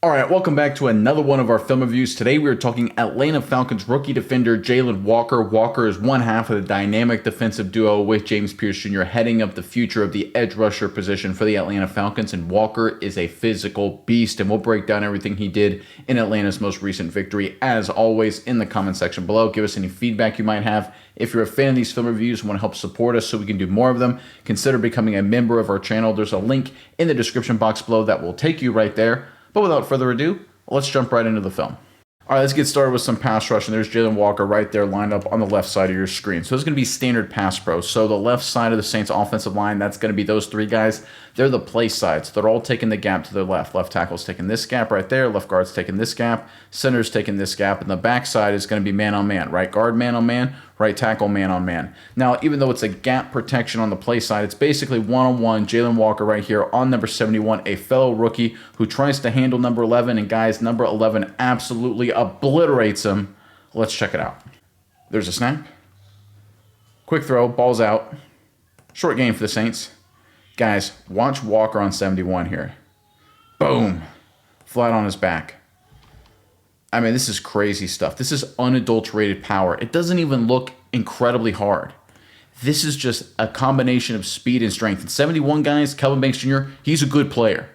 All right, welcome back to another one of our film reviews. Today we are talking Atlanta Falcons rookie defender Jalon Walker. Walker is one half of the dynamic defensive duo with James Pierce Jr. heading up the future of the edge rusher position for the Atlanta Falcons, and Walker is a physical beast, and we'll break down everything he did in Atlanta's most recent victory. As always, in the comment section below, give us any feedback you might have. If you're a fan of these film reviews and want to help support us so we can do more of them, consider becoming a member of our channel. There's a link in the description box below that will take you right there. But without further ado, let's jump right into the film. All right, let's get started with some pass rush, and there's Jalon Walker right there lined up on the left side of your screen. So it's going to be standard pass pro. So the left side of the Saints offensive line, that's going to be those three guys. They're the play sides. They're all taking the gap to their left. Left tackle's taking this gap right there. Left guard's taking this gap. Center's taking this gap. And the back side is going to be man on man. Right guard man on man. Right tackle man on man. Now, even though it's a gap protection on the play side, it's basically one-on-one. Jalon Walker right here on number 71, a fellow rookie who tries to handle number 11. And guys, number 11 absolutely obliterates him. Let's check it out. There's a snap. Quick throw. Ball's out. Short game for the Saints. Guys, watch Walker on 71 here. Boom. Flat on his back. I mean, this is crazy stuff. This is unadulterated power. It doesn't even look incredibly hard. This is just a combination of speed and strength. And 71, guys, Kelvin Banks Jr., he's a good player.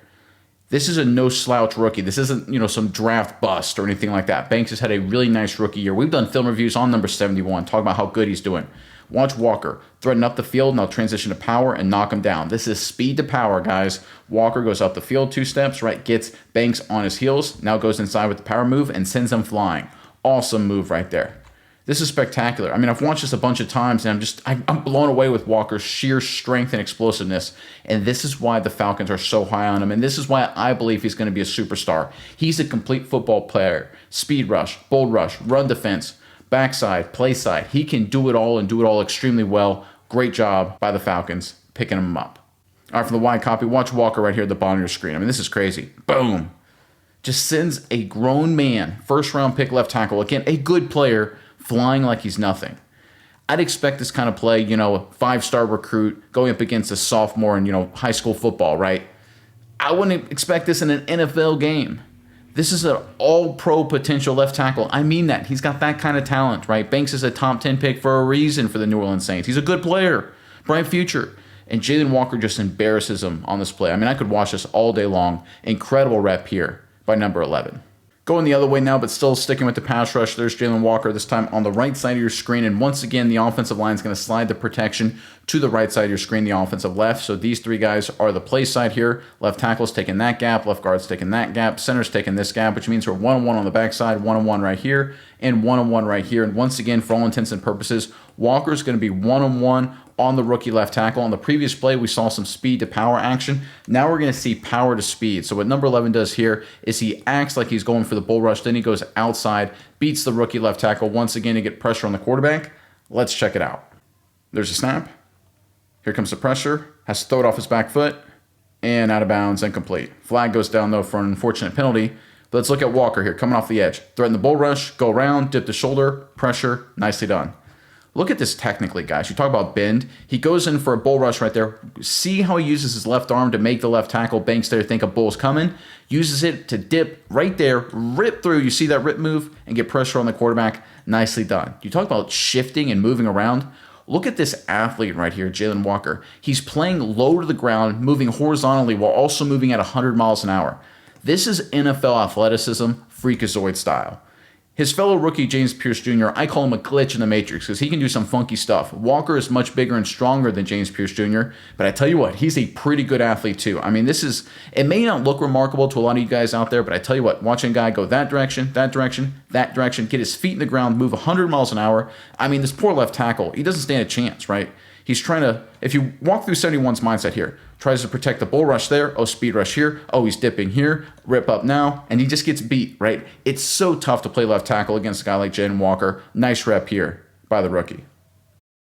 This is a no-slouch rookie. This isn't, some draft bust or anything like that. Banks has had a really nice rookie year. We've done film reviews on number 71, talking about how good he's doing. Watch Walker threaten up the field, now transition to power and knock him down. This is speed to power, guys. Walker goes up the field 2 steps, right, gets Banks on his heels, now goes inside with the power move and sends him flying. Awesome move right there. This is spectacular. I mean, I've watched this a bunch of times, and I'm blown away with Walker's sheer strength and explosiveness. And this is why the Falcons are so high on him, and this is why I believe he's going to be a superstar. He's a complete football player. Speed rush, bold rush, run defense, backside, play side. He can do it all and do it all extremely well. Great job by the Falcons picking him up. All right, for the wide copy, watch Walker right here at the bottom of your screen. I mean, this is crazy. Boom. Just sends a grown man, first-round pick left tackle, again, a good player, flying like he's nothing. I'd expect this kind of play, a 5-star recruit going up against a sophomore in, high school football, right? I wouldn't expect this in an NFL game. This is an all-pro potential left tackle. I mean that. He's got that kind of talent, right? Banks is a top 10 pick for a reason for the New Orleans Saints. He's a good player, bright future. And Jalon Walker just embarrasses him on this play. I mean, I could watch this all day long. Incredible rep here by number 11. Going the other way now, but still sticking with the pass rush, there's Jalon Walker, this time on the right side of your screen. And once again, the offensive line is going to slide the protection to the right side of your screen, the offensive left. So these three guys are the play side here. Left tackle's taking that gap, left guard's taking that gap, center's taking this gap, which means we're one-on-one on the backside, one-on-one right here, and one-on-one right here. And once again, for all intents and purposes, Walker's going to be one-on-one on the rookie left tackle. On the previous play, we saw some speed to power action. Now we're going to see power to speed. So what number 11 does here is he acts like he's going for the bull rush. Then he goes outside, beats the rookie left tackle once again to get pressure on the quarterback. Let's check it out. There's a snap. Here comes the pressure. Has to throw it off his back foot. And out of bounds, incomplete. Flag goes down, though, for an unfortunate penalty. But let's look at Walker here, coming off the edge. Threaten the bull rush, go around, dip the shoulder, pressure. Nicely done. Look at this technically, guys. You talk about bend. He goes in for a bull rush right there. See how he uses his left arm to make the left tackle Banks there think a bull's coming. Uses it to dip right there, rip through. You see that rip move and get pressure on the quarterback. Nicely done. You talk about shifting and moving around. Look at this athlete right here, Jalon Walker. He's playing low to the ground, moving horizontally while also moving at 100 miles an hour. This is NFL athleticism, freakazoid style. His fellow rookie, James Pierce Jr., I call him a glitch in the Matrix because he can do some funky stuff. Walker is much bigger and stronger than James Pierce Jr., but I tell you what, he's a pretty good athlete too. I mean, it may not look remarkable to a lot of you guys out there, but I tell you what, watching a guy go that direction, that direction, that direction, get his feet in the ground, move 100 miles an hour. I mean, this poor left tackle, he doesn't stand a chance, right? He's trying to, if you walk through 71's mindset here, tries to protect the bull rush there, oh, speed rush here, oh, he's dipping here, rip up now, and he just gets beat, right? It's so tough to play left tackle against a guy like Jalon Walker. Nice rep here by the rookie.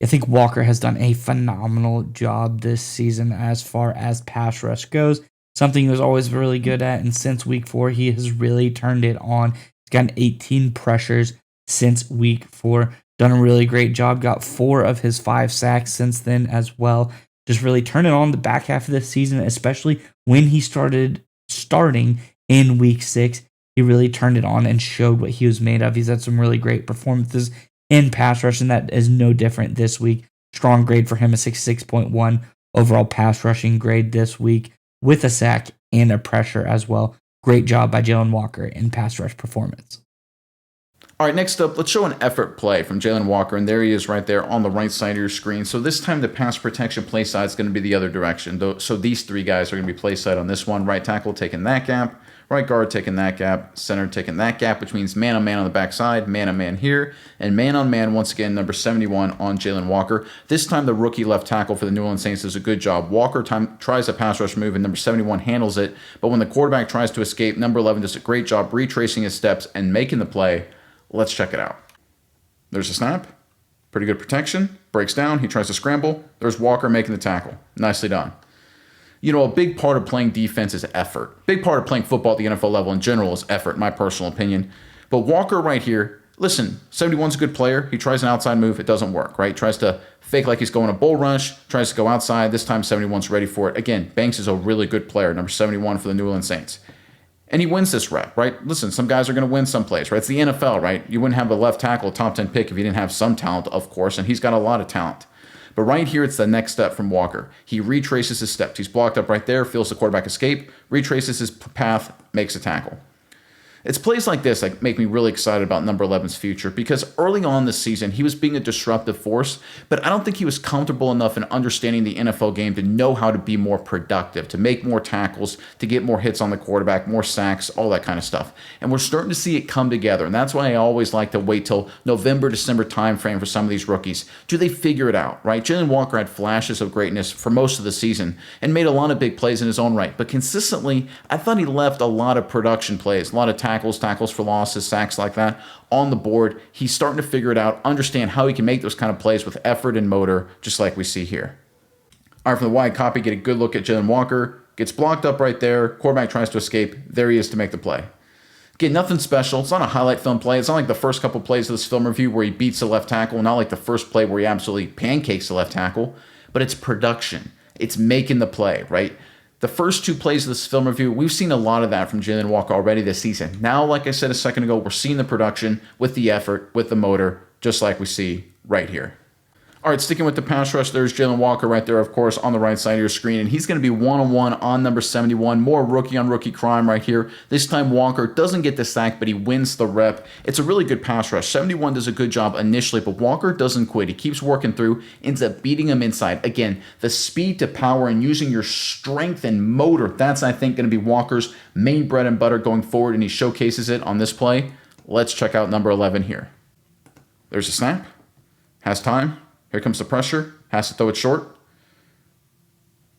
I think Walker has done a phenomenal job this season as far as pass rush goes, something he was always really good at, and since week 4, he has really turned it on. He's gotten 18 pressures since week 4. Done a really great job. Got 4 of his 5 sacks since then as well. Just really turned it on the back half of this season, especially when he starting in week 6. He really turned it on and showed what he was made of. He's had some really great performances in pass rush, and that is no different this week. Strong grade for him, a 66.1 overall pass rushing grade this week with a sack and a pressure as well. Great job by Jalon Walker in pass rush performance. All right, next up, let's show an effort play from Jalon Walker, and there he is right there on the right side of your screen. So this time the pass protection play side is going to be the other direction. So these 3 guys are going to be play side on this one. Right tackle taking that gap, right guard taking that gap, center taking that gap, which means man-on-man on the backside, man-on-man here, and man-on-man once again, number 71 on Jalon Walker. This time the rookie left tackle for the New Orleans Saints does a good job. Walker tries a pass rush move, and number 71 handles it, but when the quarterback tries to escape, number 11 does a great job retracing his steps and making the play. Let's check it out. There's a snap. Pretty good protection. Breaks down. He tries to scramble. There's Walker making the tackle. Nicely done. You know, a big part of playing defense is effort. Big part of playing football at the NFL level in general is effort, in my personal opinion. But Walker right here, listen, 71's a good player. He tries an outside move. It doesn't work, right? Tries to fake like he's going a bull rush. Tries to go outside. This time 71's ready for it. Again, Banks is a really good player, number 71 for the New Orleans Saints. And he wins this rep, right? Listen, some guys are going to win someplace, right? It's the NFL, right? You wouldn't have a left tackle, top 10 pick if you didn't have some talent, of course, and he's got a lot of talent. But right here, it's the next step from Walker. He retraces his steps. He's blocked up right there, feels the quarterback escape, retraces his path, makes a tackle. It's plays like this that make me really excited about number 11's future, because early on this season, he was being a disruptive force, but I don't think he was comfortable enough in understanding the NFL game to know how to be more productive, to make more tackles, to get more hits on the quarterback, more sacks, all that kind of stuff. And we're starting to see it come together, and that's why I always like to wait till November, December timeframe for some of these rookies. Do they figure it out, right? Jalon Walker had flashes of greatness for most of the season and made a lot of big plays in his own right, but consistently, I thought he left a lot of production plays, a lot of tackles for losses, sacks like that on the board. He's starting to figure it out, understand how he can make those kind of plays with effort and motor, just like we see here. All right, from the wide copy, get a good look at Jalon Walker. Gets blocked up right there. Quarterback tries to escape. There he is to make the play. Again, nothing special. It's not a highlight film play. It's not like the first couple plays of this film review where he beats the left tackle, not like the first play where he absolutely pancakes the left tackle, but it's production. It's making the play, right? The first 2 plays of this film review, we've seen a lot of that from Jalon Walker already this season. Now, like I said a second ago, we're seeing the production with the effort, with the motor, just like we see right here. All right, sticking with the pass rush, there's Jalon Walker right there, of course, on the right side of your screen, and he's going to be one-on-one on number 71. More rookie-on-rookie crime right here. This time, Walker doesn't get the sack, but he wins the rep. It's a really good pass rush. 71 does a good job initially, but Walker doesn't quit. He keeps working through, ends up beating him inside. Again, the speed to power and using your strength and motor, that's, I think, going to be Walker's main bread and butter going forward, and he showcases it on this play. Let's check out number 11 here. There's a snap. Has time. Here comes the pressure. Has to throw it short.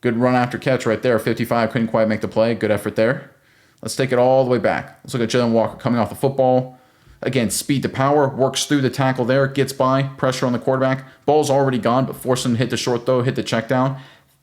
Good run after catch right there. 55 couldn't quite make the play. Good effort there. Let's take it all the way back. Let's look at Jalon Walker coming off the football. Again, speed to power. Works through the tackle there. Gets by. Pressure on the quarterback. Ball's already gone, but force him to hit the short throw, hit the check down.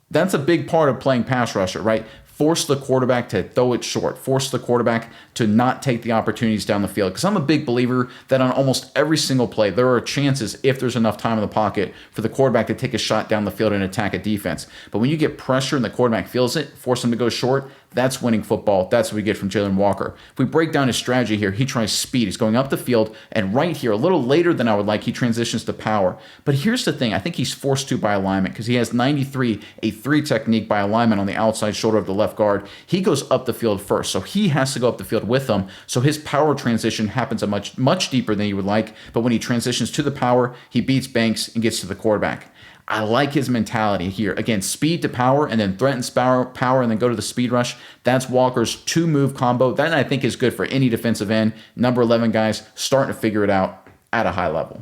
That's a big part of playing pass rusher, right? Force the quarterback to throw it short. Force the quarterback to not take the opportunities down the field. Because I'm a big believer that on almost every single play, there are chances, if there's enough time in the pocket, for the quarterback to take a shot down the field and attack a defense. But when you get pressure and the quarterback feels it, force him to go short, that's winning football. That's what we get from Jalon Walker. If we break down his strategy here, he tries speed. He's going up the field, and right here, a little later than I would like, he transitions to power. But here's the thing. I think he's forced to by alignment because he has 93, a 3 technique by alignment on the outside shoulder of the left guard. He goes up the field first, so he has to go up the field with them. So his power transition happens a much deeper than you would like, but when he transitions to the power, he beats Banks and gets to the quarterback. I like his mentality here. Again, speed to power and then threatens power and then go to the speed rush. That's Walker's 2-move combo. That I think is good for any defensive end. Number 11 guys starting to figure it out at a high level.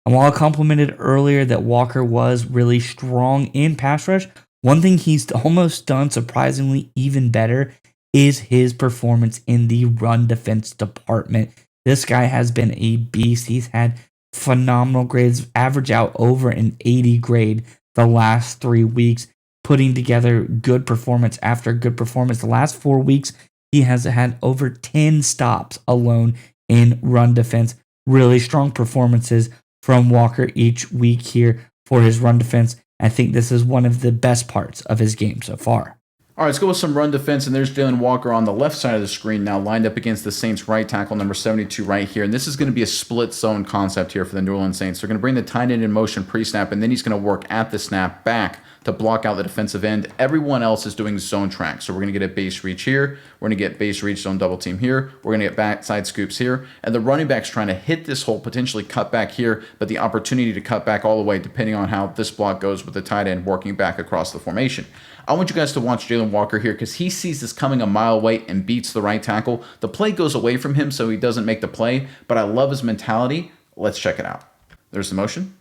And while I complimented earlier that Walker was really strong in pass rush, one thing he's almost done surprisingly even better is his performance in the run defense department. This guy has been a beast. He's had phenomenal grades, average out over an 80 grade the last 3 weeks, putting together good performance after good performance. The last 4 weeks, he has had over 10 stops alone in run defense. Really strong performances from Walker each week here for his run defense. I think this is one of the best parts of his game so far. All right, let's go with some run defense, and there's Jalon Walker on the left side of the screen now, lined up against the Saints right tackle, number 72 right here. And this is going to be a split zone concept here for the New Orleans Saints. They're going to bring the tight end in motion pre-snap, and then he's going to work at the snap back to block out the defensive end. Everyone else is doing zone track. So we're going to get a base reach here. We're going to get base reach zone double team here. We're going to get backside scoops here. And the running back's trying to hit this hole, potentially cut back here, but the opportunity to cut back all the way depending on how this block goes with the tight end working back across the formation. I want you guys to watch Jalon Walker here because he sees this coming a mile away and beats the right tackle. The play goes away from him, so he doesn't make the play, but I love his mentality. Let's check it out. There's the motion.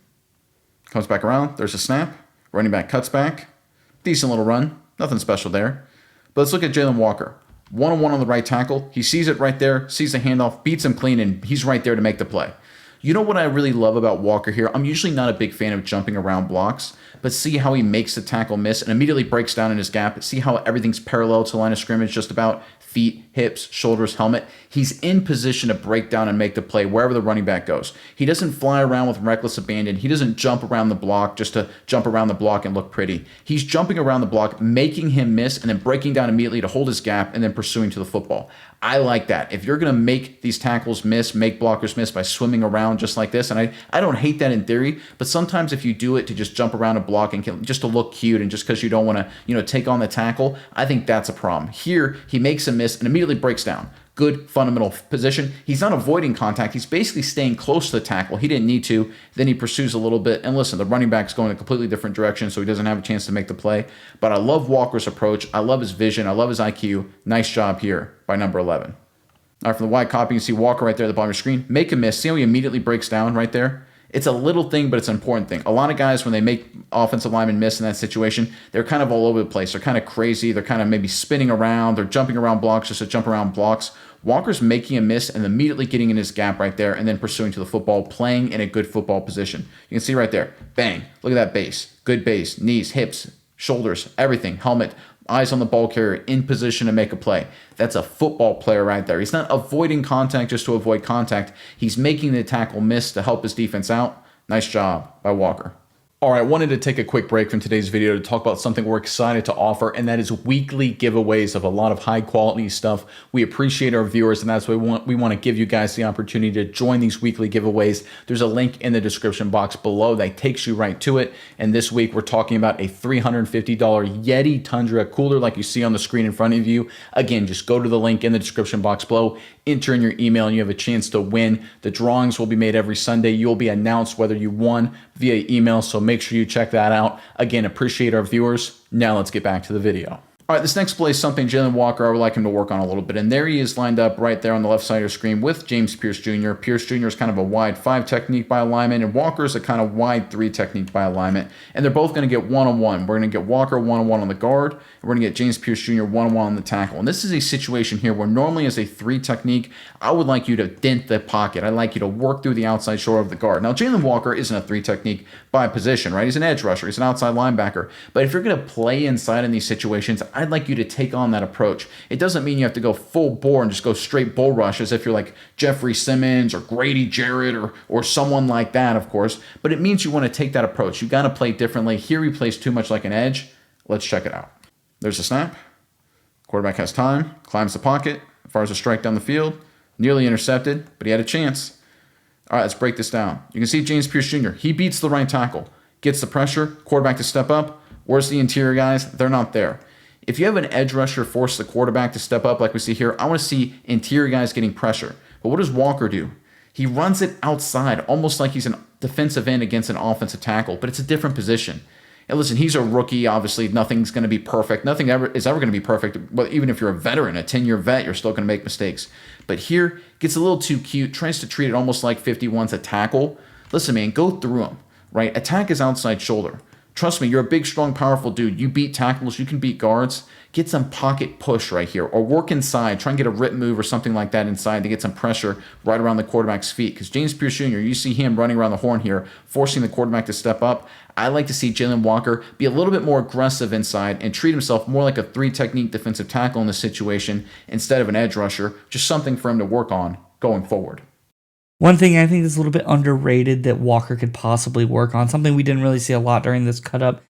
Comes back around. There's a snap. Running back cuts back. Decent little run. Nothing special there. But let's look at Jalon Walker. One-on-one on the right tackle. He sees it right there, sees the handoff, beats him clean, and he's right there to make the play. You know what I really love about Walker here? I'm usually not a big fan of jumping around blocks, but see how he makes the tackle miss and immediately breaks down in his gap. See how everything's parallel to the line of scrimmage, just about feet, hips, shoulders, helmet. He's in position to break down and make the play wherever the running back goes. He doesn't fly around with reckless abandon. He doesn't jump around the block just to jump around the block and look pretty. He's jumping around the block, making him miss, and then breaking down immediately to hold his gap and then pursuing to the football. I like that. If you're going to make these tackles miss, make blockers miss by swimming around just like this, and I don't hate that in theory, but sometimes if you do it to just jump around a block and just to look cute and just because you don't want to, take on the tackle, I think that's a problem. Here, he makes a miss and immediately breaks down. Good fundamental position. He's not avoiding contact. He's basically staying close to the tackle. He didn't need to. Then he pursues a little bit. And listen, the running back's going a completely different direction, so he doesn't have a chance to make the play. But I love Walker's approach. I love his vision. I love his IQ. Nice job here by number 11. All right, from the wide copy, you see Walker right there at the bottom of your screen. Make a miss. See how he immediately breaks down right there? It's a little thing, but it's an important thing. A lot of guys, when they make offensive linemen miss in that situation, they're kind of all over the place. They're kind of crazy. They're kind of maybe spinning around. They're jumping around blocks just to jump around blocks. Walker's making a miss and immediately getting in his gap right there and then pursuing to the football, playing in a good football position. You can see right there. Bang. Look at that base. Good base. Knees, hips, shoulders, everything. Helmet. Eyes on the ball carrier, in position to make a play. That's a football player right there. He's not avoiding contact just to avoid contact. He's making the tackle miss to help his defense out. Nice job by Walker. All right, I wanted to take a quick break from today's video to talk about something we're excited to offer, and that is weekly giveaways of a lot of high quality stuff. We appreciate our viewers, and that's why we want to give you guys the opportunity to join these weekly giveaways. There's a link in the description box below that takes you right to it. And this week we're talking about a $350 Yeti Tundra cooler like you see on the screen in front of you. Again, just go to the link in the description box below, enter in your email, and you have a chance to win. The drawings will be made every Sunday. You'll be announced whether you won via email, so make sure you check that out. Again, appreciate our viewers. Now let's get back to the video. All right, this next play is something Jalon Walker, I would like him to work on a little bit. And there he is lined up right there on the left side of your screen with James Pierce Jr. Pierce Jr. is kind of a wide 5 technique by alignment, and Walker is a kind of wide 3 technique by alignment. And they're both going to get one-on-one. We're going to get Walker one-on-one on the guard, and we're going to get James Pierce Jr. one-on-one on the tackle. And this is a situation here where normally as a 3 technique, I would like you to dent the pocket. I'd like you to work through the outside shoulder of the guard. Now, Jalon Walker isn't a 3 technique by position, right? He's an edge rusher. He's an outside linebacker. But if you're going to play inside in these situations, I'd like you to take on that approach. It doesn't mean you have to go full bore and just go straight bull rush as if you're like Jeffrey Simmons or Grady Jarrett or someone like that, of course. But it means you want to take that approach. You got to play differently. Here he plays too much like an edge. Let's check it out. There's a snap. Quarterback has time, climbs the pocket, fires a strike down the field, nearly intercepted, but he had a chance. All right, let's break this down. You can see James Pierce Jr. He beats the right tackle, gets the pressure, quarterback to step up. Where's the interior guys? They're not there. If you have an edge rusher force the quarterback to step up like we see here, I want to see interior guys getting pressure. But what does Walker do? He runs it outside, almost like he's a defensive end against an offensive tackle, but it's a different position. And listen, he's a rookie. Obviously, nothing's going to be perfect. Nothing is ever going to be perfect. But even if you're a veteran, a 10-year vet, you're still going to make mistakes. But here, gets a little too cute, tries to treat it almost like 51's a tackle. Listen, man, go through him, right? Attack his outside shoulder. Trust me, you're a big, strong, powerful dude. You beat tackles. You can beat guards. Get some pocket push right here or work inside. Try and get a rip move or something like that inside to get some pressure right around the quarterback's feet. Because James Pierce Jr., you see him running around the horn here, forcing the quarterback to step up. I like to see Jalon Walker be a little bit more aggressive inside and treat himself more like a 3 technique defensive tackle in this situation instead of an edge rusher. Just something for him to work on going forward. One thing I think is a little bit underrated that Walker could possibly work on, something we didn't really see a lot during this cut up,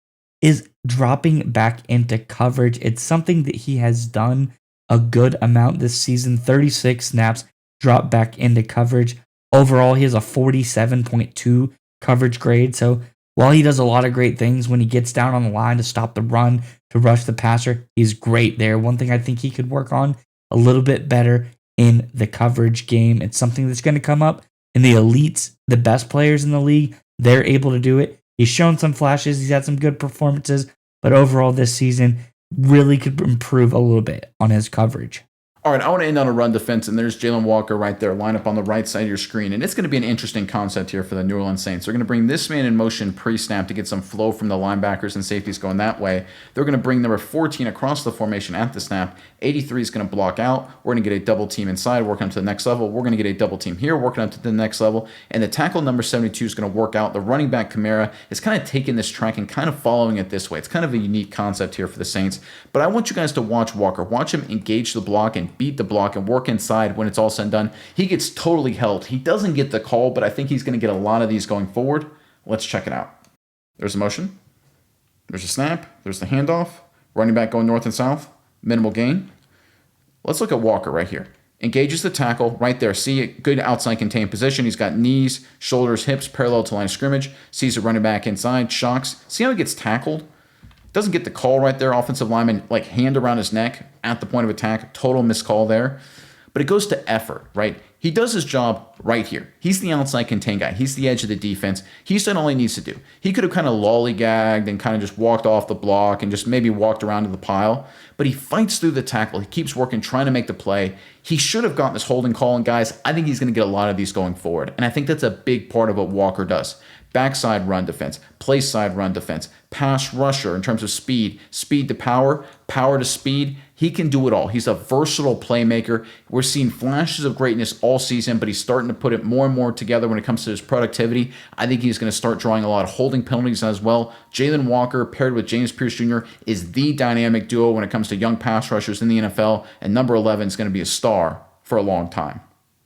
is dropping back into coverage. It's something that he has done a good amount this season. 36 snaps, drop back into coverage. Overall, he has a 47.2 coverage grade. So while he does a lot of great things when he gets down on the line to stop the run, to rush the passer, he's great there. One thing I think he could work on a little bit better in the coverage game. It's something that's going to come up in the elites, the best players in the league. They're able to do it. He's shown some flashes. He's had some good performances, but overall this season really could improve a little bit on his coverage. All right, I want to end on a run defense, and there's Jalon Walker right there, line up on the right side of your screen. And it's going to be an interesting concept here for the New Orleans Saints. They're going to bring this man in motion pre-snap to get some flow from the linebackers and safeties going that way. They're going to bring number 14 across the formation at the snap. 83 is going to block out. We're going to get a double team inside, working up to the next level. We're going to get a double team here, working up to the next level. And the tackle number 72 is going to work out. The running back, Kamara, is kind of taking this track and kind of following it this way. It's kind of a unique concept here for the Saints. But I want you guys to watch Walker. Watch him engage the block and beat the block and work inside when it's all said and done. He gets totally held. He doesn't get the call, but I think he's going to get a lot of these going forward. Let's check it out. There's a motion. There's a snap. There's the handoff. Running back going north and south. Minimal gain. Let's look at Walker right here. Engages the tackle right there. See a good outside contained position. He's got knees, shoulders, hips parallel to line of scrimmage. Sees the running back inside. Shocks. See how he gets tackled? Doesn't get the call right there. Offensive lineman, like hand around his neck at the point of attack. Total miscall there. But it goes to effort, right? He does his job right here. He's the outside contain guy. He's the edge of the defense. He's done all he needs to do. He could have kind of lollygagged and kind of just walked off the block and just maybe walked around to the pile. But he fights through the tackle. He keeps working, trying to make the play. He should have gotten this holding call. And guys, I think he's going to get a lot of these going forward. And I think that's a big part of what Walker does. Backside run defense, place side run defense, pass rusher in terms of speed, speed to power, power to speed. He can do it all. He's a versatile playmaker. We're seeing flashes of greatness all season, but he's starting to put it more and more together when it comes to his productivity. I think he's going to start drawing a lot of holding penalties as well. Jalon Walker paired with James Pierce Jr. is the dynamic duo when it comes to young pass rushers in the NFL, and number 11 is going to be a star for a long time.